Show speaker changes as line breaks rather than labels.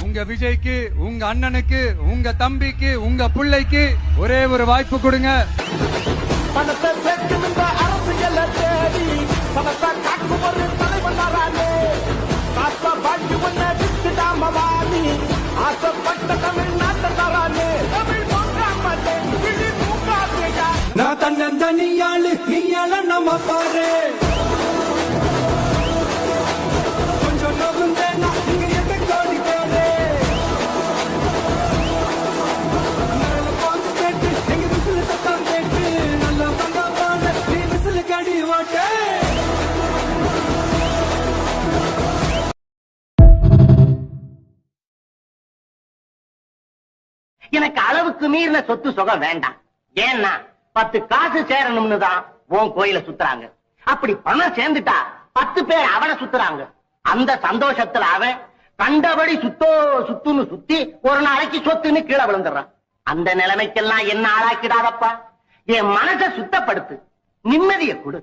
உங்க விஜய்க்கு, உங்க அண்ணனுக்கு, உங்க தம்பிக்கு, உங்க பிள்ளைக்கு ஒரே ஒரு வாய்ப்பு கொடுங்க.
பணத்தை சேர்க்கும் இந்த அரசியல் தேடி பணத்தை காக்கும் ஒரு தலைவன் வரானே. காசை வாங்கி ஒன்ன விட்டுடாம வாணி ஆசைப்பட்ட தமிழ்நாட்டை தரானே. தமிழ் போகாமலே விழி தூக்காதேயா.
நான் தன்னந்தனியாளு நீயால நம்ம பாரு. கொஞ்சம் நோகுந்தேனா நீங்க எங்க கோடி பேரு. நல்ல பாட்டு கேட்டு எங்க விசில சத்தம் கேட்டு நல்ல தங்க பாடு நீ விசில கடி ஓட்டு.
எனக்கு அளவுக்கு மீறின சொத்து சுகம் வேண்டாம். ஏன்னா 10 காசு சேரணும்னு தான் உன் கோயில சுத்துறாங்க. அப்படி பணம் சேர்ந்துட்டா 10 பேர் அவனை சுத்துறாங்க. அந்த சந்தோஷத்துல அவன் கண்டபடி சுத்துன்னு சுத்தி ஒரு நாளைக்கு சொத்துன்னு கீழே விழுந்துடுறான். அந்த நிலைமைக்கெல்லாம் என்ன ஆளாக்கிடாதப்பா. என் மனசை சுத்தப்படுத்து, நிம்மதியை கொடு.